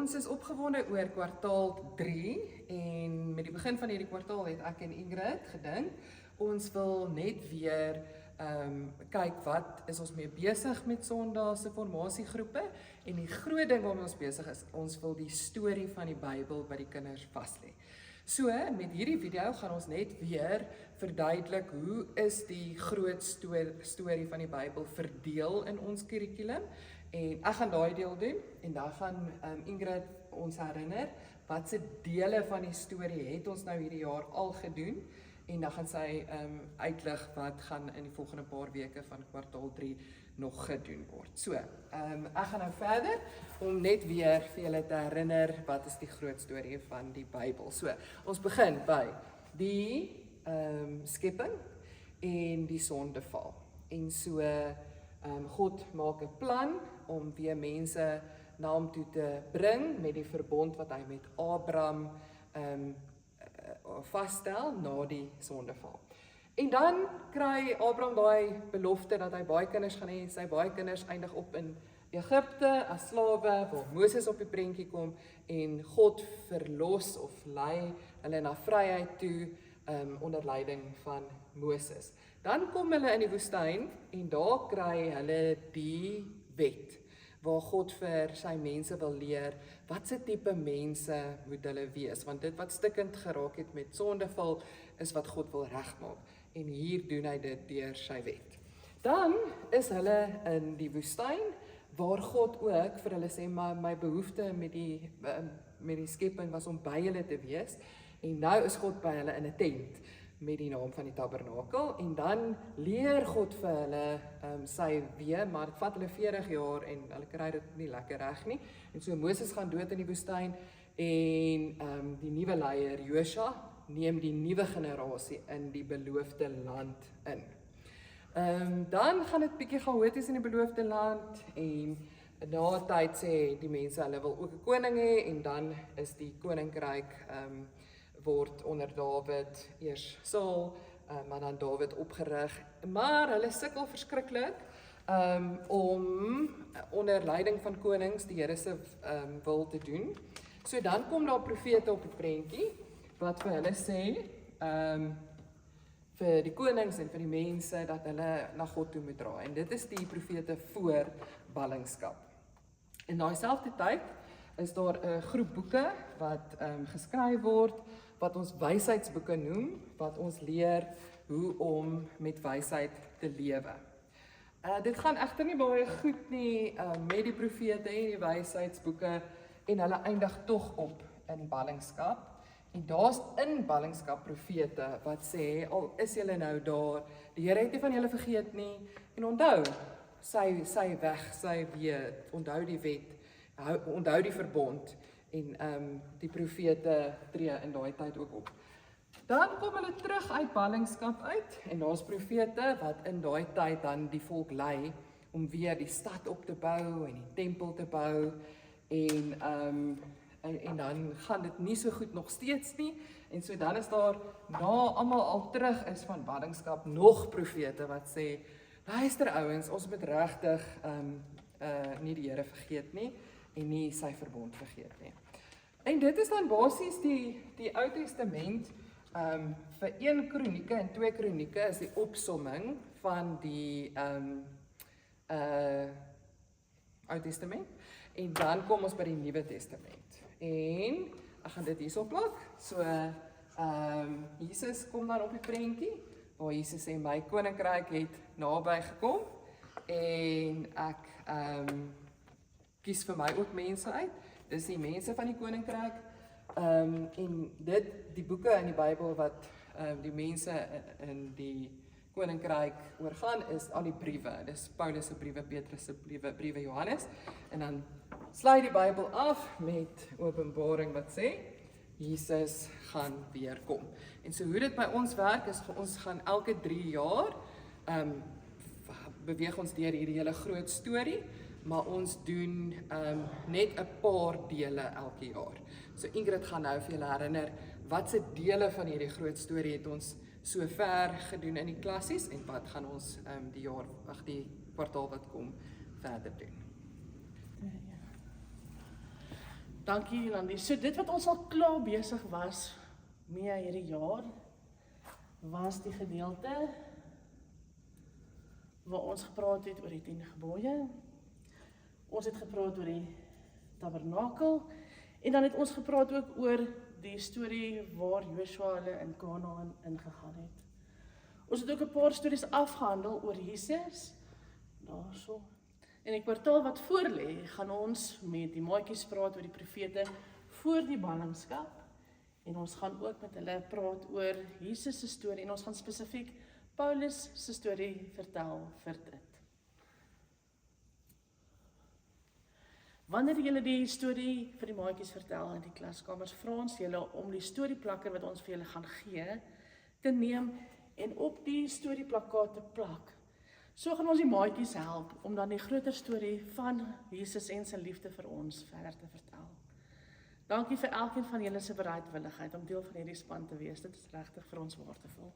Ons is opgewonde oor kwartaal 3 en met die begin van hierdie kwartaal het ek en Ingrid gedink, ons wil net weer kyk wat is ons mee besig met Sondag se formasiegroepe en die groot ding waarmee ons besig is, ons wil die storie van die Bybel by die kinders vaslê. So, met hierdie video gaan ons net weer verduidelik hoe is die groot storie van die Bybel verdeel in ons kurrikulum. En ek gaan daai deel doen en dan gaan Ingrid ons herinner wat se dele van die storie het ons nou hierdie jaar al gedoen en dan gaan sy uitlig wat gaan in die volgende paar weke van kwartaal 3 nog gedoen word. So, ek gaan nou verder om net weer vir julle te herinner wat is die groot storie van die Bybel. So, ons begin by die skepping en die sondeval. En so God maak 'n plan om weer mense na hom toe te bring met die verbond wat hy met Abraham vasstel na die sondeval. En dan kry Abraham daai belofte dat hy baie kinders gaan hê, sy baie kinders eindig op in Egipte as slawe, waar Moses op die prentjie kom en God verlos of lei hulle na vryheid toe onder leiding van Moses. Dan kom hulle in die woestyn en daar kry hulle die wet, waar God vir sy mense wil leer, wat se tipe mense moet hulle wees, want dit wat stikkend geraak het met sondeval, is wat God wil regmaak, en hier doen hy dit deur sy wet. Dan is hulle in die woestyn, waar God ook vir hulle sê, maar my behoefte met die skepping was om by hulle te wees, en nou is God by hulle in 'n tent, met die naam van die tabernakel, en dan leer God vir hulle sy weë, maar dit vat hulle 40 jaar en hulle kry dit nie lekker reg nie, en so Moses gaan dood in die woestyn, en die nuwe leier Josua neem die nuwe generasie in die beloofde land in. Dan gaan dit bietjie chaoties in die beloofde land, en na 'n tyd sê die mense hulle wil ook 'n koning hê, en dan is die koninkryk word onder Dawid, eers Saul, maar dan Dawid opgerig, maar hulle sukkel verskriklik om onder leiding van konings die Here se wil te doen. So dan kom daar profete op die prentjie, wat vir hulle sê, vir die konings en vir die mense, dat hulle na God toe moet draai, en dit is die profete voor ballingskap. In daai selfde tyd is daar 'n groep boeke wat geskryf word, wat ons wysheidsboeke noem, wat ons leer hoe om met wysheid te lewe. Dit gaan egter nie baie goed nie met die profete en die wysheidsboeke, en hulle eindig tog op in ballingskap. En daar's in ballingskap profete wat sê, al is julle nou daar, die Here het nie van julle vergeet nie, en onthou sy weg, sy weë, onthou die wet, onthou die verbond, en die profete tree in daai tyd ook op. Dan kom hulle terug uit ballingskap uit, en daar's profete wat in daai tyd dan die volk lei, om weer die stad op te bou, en die tempel te bou, en dan gaan dit nie so goed nog steeds nie, en so dan is daar, na almal al terug is van ballingskap, nog profete wat sê, luister ouens, ons moet regtig nie die Here vergeet nie, en nie sy verbond vergeet nie. En dit is dan basies die Ou Testament, vir 1 Kronieke en 2 Kronieke is die opsomming van die Ou Testament, en dan kom ons by die Nuwe Testament. En ek gaan dit hierso plak. So Jesus kom dan op die prentjie, waar Jesus sê my koninkryk het naby gekom, en ek kies vir my ook mense uit. Dis die mense van die koninkryk, en die boeke in die Bybel wat die mense in die koninkryk oorgaan, is al die briewe. Dis Paulus se briewe, Petrus se briewe Johannes, en dan sluit die Bybel af met Openbaring wat sê, Jesus gaan weer kom. En so hoe dit by ons werk, is ons gaan elke 3 jaar, beweeg ons deur hierdie hele groot storie, maar ons doen net 'n paar dele elke jaar. So Ingrid gaan nou vir julle herinner, wat se dele van hierdie groot storie het ons so ver gedoen in die klassies, en wat gaan ons die kwartaal wat kom verder doen. Dankie Jolandi. So dit wat ons al klaar besig was mee hierdie jaar, was die gedeelte waar ons gepraat het oor die 10 gebooie. Ons het gepraat oor die tabernakel en dan het ons gepraat ook oor die storie waar Joshua hulle in Kanaan ingegaan het. Ons het ook 'n paar stories afgehandel oor Jesus, daarso. En die kwartaal wat voorlê, gaan ons met die maatjies praat oor die profete voor die ballingskap. En ons gaan ook met hulle praat oor Jesus se storie en ons gaan spesifiek Paulus se storie vertel vir dit. Wanneer julle die storie vir die maatjies vertel in die klaskamers, vra ons julle om die storieplakker wat ons vir julle gaan gee, te neem en op die storieplakkaat te plak. So gaan ons die maatjies help om dan die groter storie van Jesus en sy liefde vir ons verder te vertel. Dankie vir elkeen van julle se bereidwilligheid om deel van hierdie span te wees. Dit is regtig vir ons waardevol.